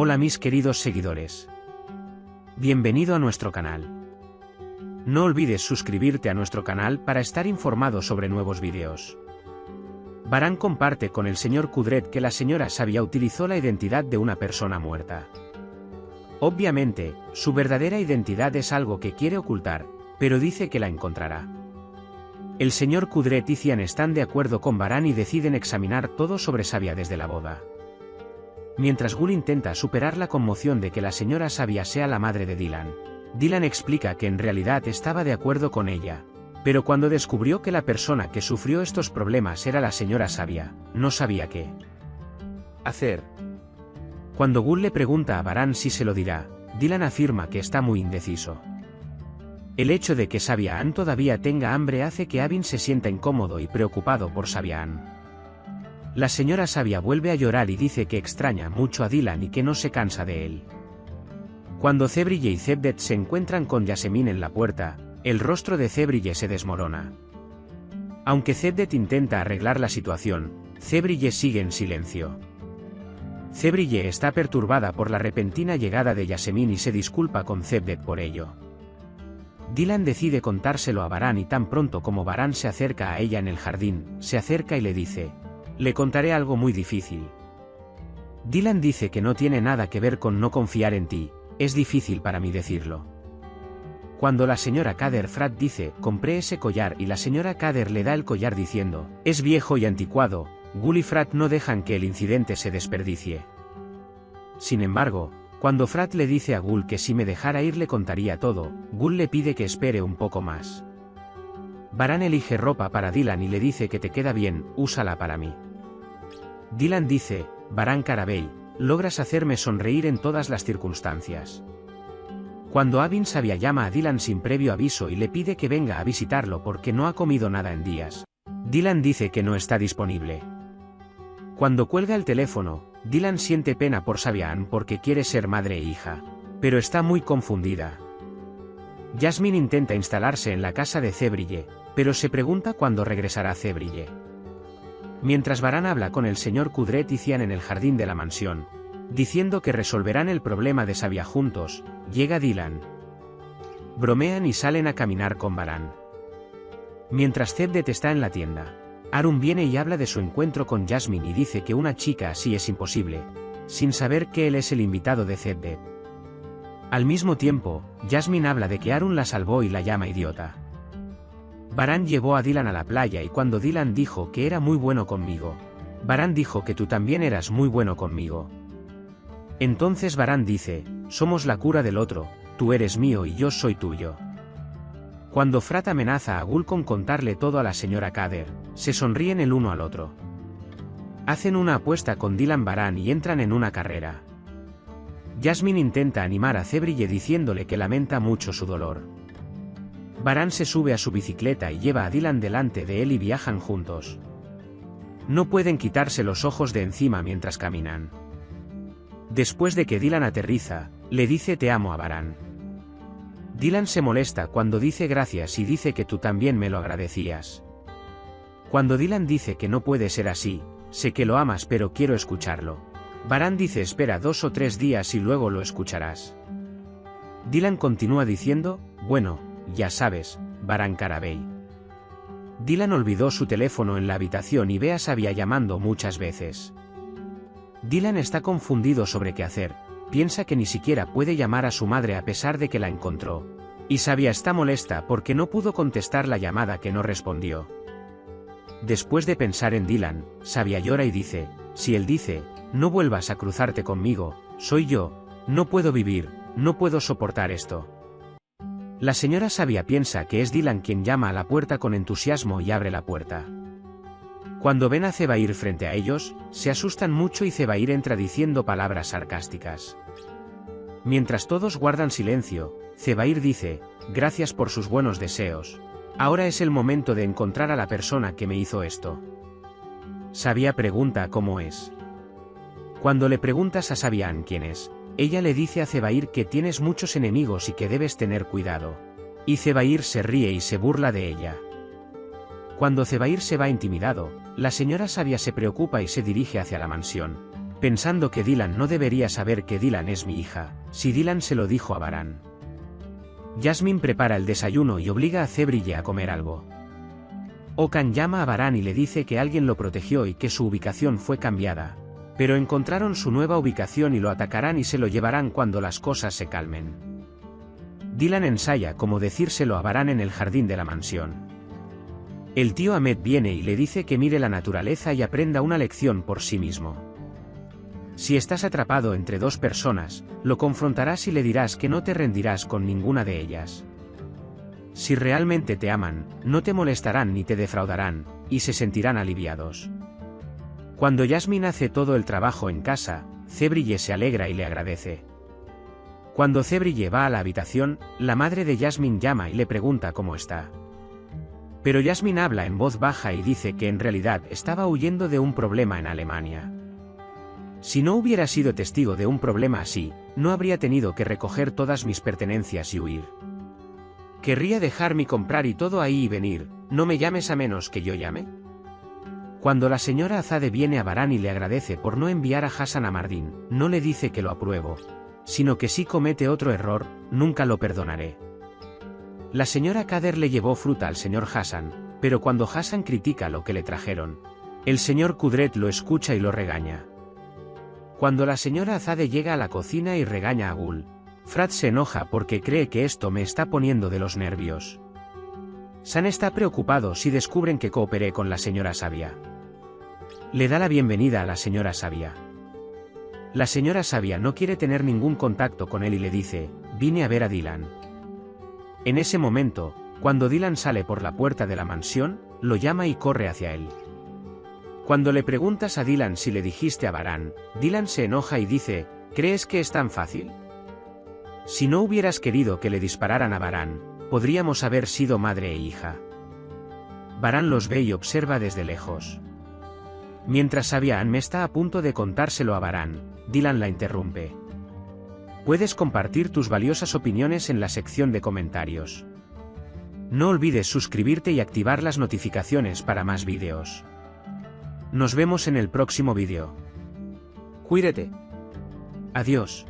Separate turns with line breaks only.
Hola mis queridos seguidores. Bienvenido a nuestro canal. No olvides suscribirte a nuestro canal para estar informado sobre nuevos vídeos. Varán comparte con el señor Kudret que la señora Sabia utilizó la identidad de una persona muerta. Obviamente, su verdadera identidad es algo que quiere ocultar, pero dice que la encontrará. El señor Kudret y Cian están de acuerdo con Varán y deciden examinar todo sobre Sabia desde la boda. Mientras Gul intenta superar la conmoción de que la señora Sabia sea la madre de Dylan, Dylan explica que en realidad estaba de acuerdo con ella, pero cuando descubrió que la persona que sufrió estos problemas era la señora Sabia, no sabía qué hacer. Cuando Gul le pregunta a Varán si se lo dirá, Dylan afirma que está muy indeciso. El hecho de que Sabia Ann todavía tenga hambre hace que Avin se sienta incómodo y preocupado por Sabia Ann. La señora Sabia vuelve a llorar y dice que extraña mucho a Dylan y que no se cansa de él. Cuando Cebrille y Cevdet se encuentran con Jasmine en la puerta, el rostro de Cebrille se desmorona. Aunque Cevdet intenta arreglar la situación, Cebrille sigue en silencio. Cebrille está perturbada por la repentina llegada de Jasmine y se disculpa con Cevdet por ello. Dylan decide contárselo a Varán y tan pronto como Varán se acerca a ella en el jardín, se acerca y le dice: «Le contaré algo muy difícil». Dylan dice que no tiene nada que ver con no confiar en ti, es difícil para mí decirlo. Cuando la señora Kader Frat dice: «Compré ese collar» y la señora Kader le da el collar diciendo: «Es viejo y anticuado», Gul y Frat no dejan que el incidente se desperdicie. Sin embargo, cuando Frat le dice a Gul que si me dejara ir le contaría todo, Gul le pide que espere un poco más. Varán elige ropa para Dylan y le dice que te queda bien, úsala para mí. Dylan dice: «Varán Carabey, logras hacerme sonreír en todas las circunstancias». Cuando Avin Sabia llama a Dylan sin previo aviso y le pide que venga a visitarlo porque no ha comido nada en días, Dylan dice que no está disponible. Cuando cuelga el teléfono, Dylan siente pena por Sabia Ann porque quiere ser madre e hija, pero está muy confundida. Jasmine intenta instalarse en la casa de Cebrille, pero se pregunta cuándo regresará Cebrille. Mientras Varán habla con el señor Kudret y Cian en el jardín de la mansión, diciendo que resolverán el problema de Sabia juntos, llega Dylan. Bromean y salen a caminar con Varán. Mientras Cevdet está en la tienda, Arun viene y habla de su encuentro con Jasmine y dice que una chica así es imposible, sin saber que él es el invitado de Cevdet. Al mismo tiempo, Jasmine habla de que Arun la salvó y la llama idiota. Varán llevó a Dylan a la playa y cuando Dylan dijo que era muy bueno conmigo, Varán dijo que tú también eras muy bueno conmigo. Entonces Varán dice: «Somos la cura del otro, tú eres mío y yo soy tuyo». Cuando Frat amenaza a Gul con contarle todo a la señora Kader, se sonríen el uno al otro. Hacen una apuesta con Dylan Varán y entran en una carrera. Jasmine intenta animar a Cebrille diciéndole que lamenta mucho su dolor. Varán se sube a su bicicleta y lleva a Dylan delante de él y viajan juntos. No pueden quitarse los ojos de encima mientras caminan. Después de que Dylan aterriza, le dice te amo a Varán. Dylan se molesta cuando dice gracias y dice que tú también me lo agradecías. Cuando Dylan dice que no puede ser así, sé que lo amas pero quiero escucharlo. Varán dice espera 2 o 3 días y luego lo escucharás. Dylan continúa diciendo: bueno, ya sabes, Varán Carabey. Dylan olvidó su teléfono en la habitación y ve a Sabia llamando muchas veces. Dylan está confundido sobre qué hacer, piensa que ni siquiera puede llamar a su madre a pesar de que la encontró. Y Sabia está molesta porque no pudo contestar la llamada que no respondió. Después de pensar en Dylan, Sabia llora y dice: si él dice, no vuelvas a cruzarte conmigo, soy yo, no puedo vivir, no puedo soportar esto. La señora Sabia piensa que es Dylan quien llama a la puerta con entusiasmo y abre la puerta. Cuando ven a Zebair frente a ellos, se asustan mucho y Zebair entra diciendo palabras sarcásticas. Mientras todos guardan silencio, Zebair dice: gracias por sus buenos deseos. Ahora es el momento de encontrar a la persona que me hizo esto. Sabia pregunta cómo es. Cuando le preguntas a Sabia Ann quién es, ella le dice a Zebair que tienes muchos enemigos y que debes tener cuidado. Y Zebair se ríe y se burla de ella. Cuando Zebair se va intimidado, la señora Sabia se preocupa y se dirige hacia la mansión. pensando que Dylan no debería saber que Dylan es mi hija, si Dylan se lo dijo a Baran. Jasmine prepara el desayuno y obliga a Cebrille a comer algo. Okan llama a Baran y le dice que alguien lo protegió y que su ubicación fue cambiada, pero encontraron su nueva ubicación y lo atacarán y se lo llevarán cuando las cosas se calmen. Dylan ensaya cómo decírselo a Baran en el jardín de la mansión. El tío Ahmed viene y le dice que mire la naturaleza y aprenda una lección por sí mismo. Si estás atrapado entre dos personas, lo confrontarás y le dirás que no te rendirás con ninguna de ellas. Si realmente te aman, no te molestarán ni te defraudarán, y se sentirán aliviados. Cuando Jasmine hace todo el trabajo en casa, Cebrille se alegra y le agradece. Cuando Cebrille va a la habitación, la madre de Jasmine llama y le pregunta cómo está. Pero Jasmine habla en voz baja y dice que en realidad estaba huyendo de un problema en Alemania. Si no hubiera sido testigo de un problema así, no habría tenido que recoger todas mis pertenencias y huir. Querría dejarme comprar y todo ahí y venir, ¿no me llames a menos que yo llame? Cuando la señora Azade viene a Baran y le agradece por no enviar a Hassan a Mardin, no le dice que lo apruebo, sino que si comete otro error, nunca lo perdonaré. La señora Kader le llevó fruta al señor Hassan, pero cuando Hassan critica lo que le trajeron, el señor Kudret lo escucha y lo regaña. Cuando la señora Azade llega a la cocina y regaña a Gul, Frat se enoja porque cree que esto me está poniendo de los nervios. San está preocupado si descubren que cooperé con la señora Sabia. Le da la bienvenida a la señora Sabia. La señora Sabia no quiere tener ningún contacto con él y le dice, vine a ver a Dylan. En ese momento, cuando Dylan sale por la puerta de la mansión, lo llama y corre hacia él. Cuando le preguntas a Dylan si le dijiste a Baran, Dylan se enoja y dice, ¿crees que es tan fácil? Si no hubieras querido que le dispararan a Baran, podríamos haber sido madre e hija. Baran los ve y observa desde lejos. Mientras Sabian me está a punto de contárselo a Baran, Dylan la interrumpe. Puedes compartir tus valiosas opiniones en la sección de comentarios. No olvides suscribirte y activar las notificaciones para más vídeos. Nos vemos en el próximo vídeo. Cuídate. Adiós.